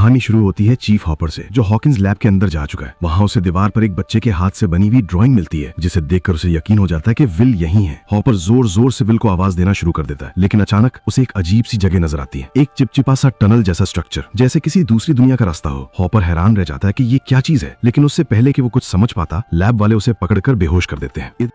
कहानी शुरू होती है चीफ हॉपर से, जो हॉकिंस लैब के अंदर जा चुका है। वहाँ उसे दीवार पर एक बच्चे के हाथ से बनी हुई ड्राइंग मिलती है, जिसे देखकर उसे यकीन हो जाता है कि विल यही है। हॉपर जोर जोर से विल को आवाज देना शुरू कर देता है, लेकिन अचानक उसे एक अजीब सी जगह नजर आती है, एक चिपचिपा सा टनल जैसा स्ट्रक्चर, जैसे किसी दूसरी दुनिया का रास्ता हो। हॉपर हैरान रह जाता है कि ये क्या चीज है, लेकिन उससे पहले कि वो कुछ समझ पाता, लैब वाले उसे पकड़कर बेहोश कर देते हैं।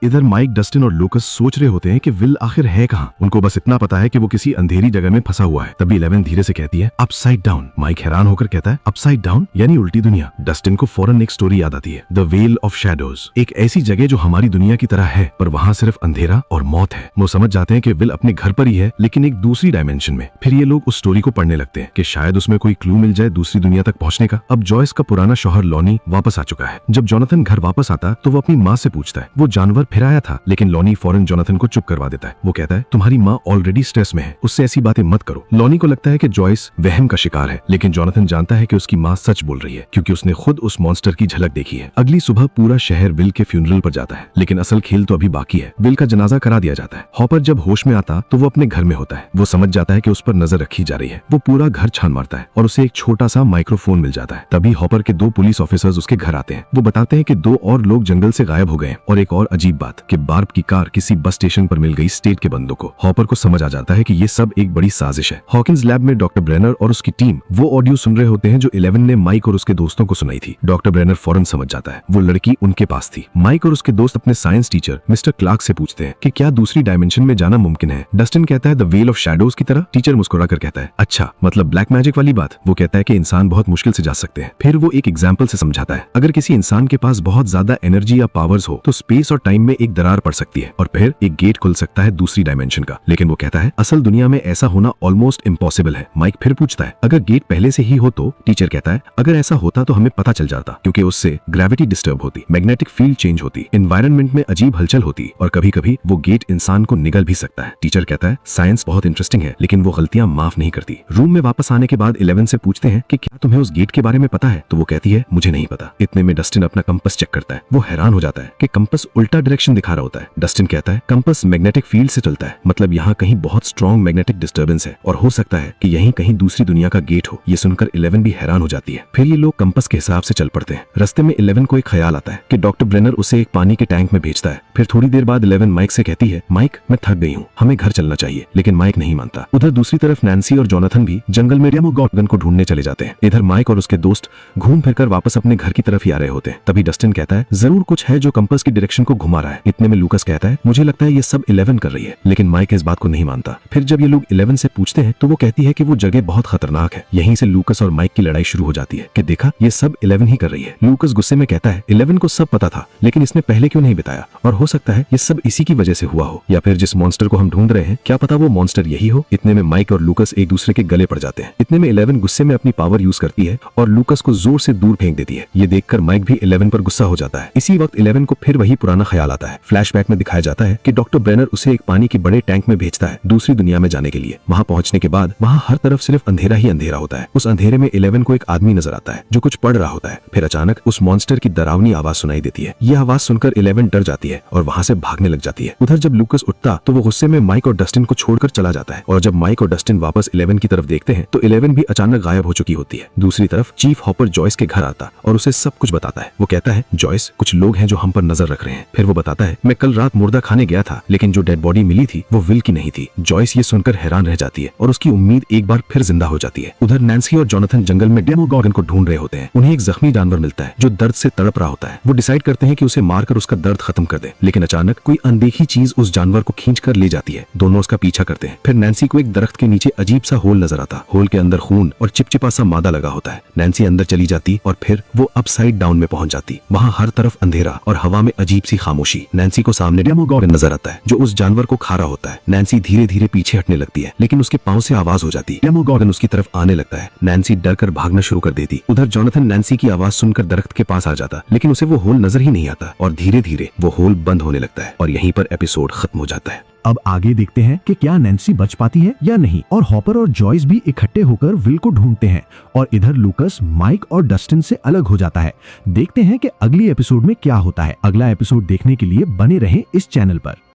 इधर माइक, डस्टिन और लूकस सोच रहे होते हैं कि विल आखिर है कहाँ। उनको बस इतना पता है कि वो किसी अंधेरी जगह में फंसा हुआ है। तभी 11 धीरे से कहती है अपसाइड डाउन। माइक हैरान होकर कहता है अपसाइड डाउन यानी उल्टी दुनिया। डस्टिन को फौरन एक स्टोरी याद आती है, द वेल ऑफ शैडोज, एक ऐसी जगह जो हमारी दुनिया की तरह है, पर वहाँ सिर्फ अंधेरा और मौत है। वो समझ जाते हैं कि विल अपने घर पर ही है, लेकिन एक दूसरी डायमेंशन में। फिर ये लोग उस स्टोरी को पढ़ने लगते हैं कि शायद उसमें कोई क्लू मिल जाए दूसरी दुनिया तक पहुंचने का। अब जॉयस का पुराना शौहर लॉनी वापस आ चुका है। जब जोनाथन घर वापस आता तो वो अपनी माँ से पूछता है वो जानवर फिर आया था, लेकिन लॉनी फौरन जोनाथन को चुप करवा देता है। वो कहता है तुम्हारी माँ ऑलरेडी स्ट्रेस में है, उससे ऐसी बातें मत करो। लॉनी को लगता है कि जॉयस वहम का शिकार है, लेकिन जोनाथन जानता है कि उसकी माँ सच बोल रही है, क्योंकि उसने खुद उस मॉन्स्टर की झलक देखी है। अगली सुबह पूरा शहर विल के फ्यूनरल पर जाता है, लेकिन असल खेल तो अभी बाकी है। विल का जनाजा करा दिया जाता है। हॉपर जब होश में आता तो वो अपने घर में होता है। वो समझ जाता है कि उस पर नजर रखी जा रही है। वो पूरा घर छान मारता है और उसे एक छोटा सा माइक्रोफोन मिल जाता है। तभी हॉपर के 2 पुलिस ऑफिसर्स उसके घर आते हैं। वो बताते हैं कि 2 और लोग जंगल से गायब हो गए, और एक और अजीब बात कि बार्ब की कार किसी बस स्टेशन पर मिल गई स्टेट के बंदों को। हॉपर को समझ आ जाता है कि ये सब एक बड़ी साजिश है। हॉकिंस लैब में डॉक्टर ब्रेनर और उसकी टीम वो ऑडियो सुन रहे होते हैं जो 11 ने माइक और उसके दोस्तों को सुनाई थी। डॉक्टर ब्रेनर फौरन समझ जाता है वो लड़की उनके पास थी। माइक और उसके दोस्त अपने साइंस टीचर मिस्टर क्लार्क से पूछते हैं कि क्या दूसरी डायमेंशन में जाना मुमकिन है। डस्टिन कहता है द वेल ऑफ शैडोज की तरह। टीचर मुस्कुराकर कहता है अच्छा, मतलब ब्लैक मैजिक वाली बात। वो कहता है कि इंसान बहुत मुश्किल से जा सकते हैं। फिर वो एक एग्जाम्पल से समझाता है अगर किसी इंसान के पास बहुत ज्यादा एनर्जी या पावर्स हो तो स्पेस और टाइम में एक दरार पड़ सकती है, और फिर एक गेट खुल सकता है दूसरी डायमेंशन का। लेकिन वो कहता है असल दुनिया में ऐसा होना ऑलमोस्ट इम्पॉसिबल है। माइक फिर पूछता है अगर गेट पहले से ही हो तो। टीचर कहता है अगर ऐसा होता तो हमें पता चल जाता, क्योंकि उससे ग्रेविटी डिस्टर्ब होती, मैग्नेटिक फील्ड चेंज होती, एनवायरनमेंट में अजीब हलचल होती, और कभी कभी वो गेट इंसान को निगल भी सकता है। टीचर कहता है साइंस बहुत इंटरेस्टिंग है, लेकिन वो गलतियां माफ नहीं करती। रूम में वापस आने के बाद 11 से पूछते हैं कि क्या तुम्हें उस गेट के बारे में पता है, तो वो कहती है मुझे नहीं पता। इतने में डस्टिन अपना कंपास चेक करता है। वो हैरान हो जाता है कि कंपास उल्टा डायरेक्शन दिखा रहा होता है। डस्टिन कहता है कंपास मैग्नेटिक फील्ड से चलता है, मतलब यहाँ कहीं बहुत स्ट्रॉन्ग मैग्नेटिक डिस्टर्बेंस है, और हो सकता है कि यहीं कहीं दूसरी दुनिया का गेट हो। ये सुनकर 11 भी हैरान हो जाती है। फिर ये लोग कंपास के हिसाब से चल पड़ते हैं। रास्ते में 11 को एक ख्याल आता है कि डॉक्टर ब्रेनर उसे एक पानी के टैंक में भेजता है। फिर थोड़ी देर बाद 11 माइक से कहती है माइक मैं थक गई हूँ, हमें घर चलना चाहिए, लेकिन माइक नहीं मानता। उधर दूसरी तरफ नैन्सी और जोनाथन भी जंगल में डेमोगॉर्गन को ढूंढने चले जाते हैं। इधर माइक और उसके दोस्त घूम फिरकर वापस अपने घर की तरफ ही आ रहे होते हैं। तभी डस्टिन कहता है जरूर कुछ है जो कंपास की डायरेक्शन को घुमा रहा है। इतने में लूकस कहता है मुझे लगता है ये सब 11 कर रही है, लेकिन माइक इस बात को नहीं मानता। फिर जब ये लोग 11 से पूछते हैं तो वो कहती है कि वो जगह बहुत खतरनाक है। यहीं से लूकस और माइक की लड़ाई शुरू हो जाती है कि देखा ये सब 11 ही कर रही है। लूकस गुस्से में कहता है 11 को सब पता था, लेकिन इसने पहले क्यों नहीं बताया, और हो सकता है ये सब इसी की वजह से हुआ हो, या फिर जिस मॉन्स्टर को हम ढूंढ रहे हैं क्या पता वो मॉन्स्टर यही हो। इतने में माइक और लूकस एक दूसरे के गले पड़ जाते हैं। इतने में 11 गुस्से में अपनी पावर यूज करती है और लूकस को जोर से दूर फेंक देती है। ये देखकर माइक भी 11 पर गुस्सा हो जाता है। इसी वक्त 11 को फिर वही पुराना ख्याल आता है। फ्लैशबैक में दिखाया जाता है कि डॉक्टर ब्रेनर उसे एक पानी के बड़े टैंक में भेजता है दूसरी दुनिया में जाने के लिए। वहाँ पहुंचने के बाद वहाँ हर तरफ सिर्फ अंधेरा ही अंधेरा होता है। उस अंधेरे में 11 को एक आदमी नजर आता है जो कुछ पढ़ रहा होता है। फिर अचानक उस मॉन्स्टर की डरावनी आवाज सुनाई देती है। ये आवाज सुनकर 11 डर जाती है और वहाँ से भागने लग जाती है। उधर जब लूकस उठता तो वो गुस्से में माइक और डस्टिन को छोड़कर चला जाता है, और जब माइक और डस्टिन वापस 11 की तरफ देखते हैं तो 11 भी अचानक गायब हो चुकी होती है। दूसरी तरफ चीफ हॉपर जॉयस के घर आता और उसे सब कुछ बताता है। वो कहता है जॉयस कुछ लोग हैं जो हम पर नजर रख रहे हैं। फिर वो बताता है मैं कल रात मुर्दा खाने गया था, लेकिन जो डेड बॉडी मिली थी वो विल की नहीं थी। जॉयस ये सुनकर हैरान रह जाती है और उसकी उम्मीद एक बार फिर जिंदा हो जाती है। उधर नैन्सी और जोनाथन जंगल में डेमोगॉर्गन को ढूंढ रहे होते हैं। उन्हें एक जख्मी जानवर मिलता है जो दर्द से तड़प रहा होता है। वो डिसाइड करते हैं कि उसे मारकर उसका दर्द खत्म कर दे, लेकिन अचानक कोई अनदेखी चीज उस जानवर को खींच कर ले जाती है। दोनों उसका पीछा करते हैं। फिर नैन्सी को एक दरख्त के नीचे अजीब सा होल नजर आता। होल के अंदर खून और चिपचिपा सा मादा लगा होता है। नैन्सी अंदर चली जाती और फिर वो अपसाइड डाउन में पहुंच जाती। वहाँ हर तरफ अंधेरा और हवा में अजीब सी खामोशी। नैन्सी को सामने डेमोगॉर्गन नजर आता है जो उस जानवर को खा रहा होता है। नैन्सी धीरे धीरे पीछे हटने लगती है, लेकिन उसके पांव से आवाज हो जाती है। डेमोगॉर्गन उसकी तरफ आने लगता है। नैन्सी डर कर भागना शुरू कर देती। उधर जोनाथन नैन्सी की आवाज सुनकर दरख्त के पास आ जाता, लेकिन उसे वो होल नजर ही नहीं आता और धीरे धीरे वो होल बंद होने लगता है और यहीं पर एपिसोड खत्म हो जाता है। अब आगे देखते हैं कि क्या नैन्सी बच पाती है या नहीं, और हॉपर और जॉयस भी इकट्ठे होकर विल को ढूंढते हैं, और इधर लूकस माइक और डस्टिन से अलग हो जाता है। देखते हैं कि अगली एपिसोड में क्या होता है। अगला एपिसोड देखने के लिए बने रहें इस चैनल पर।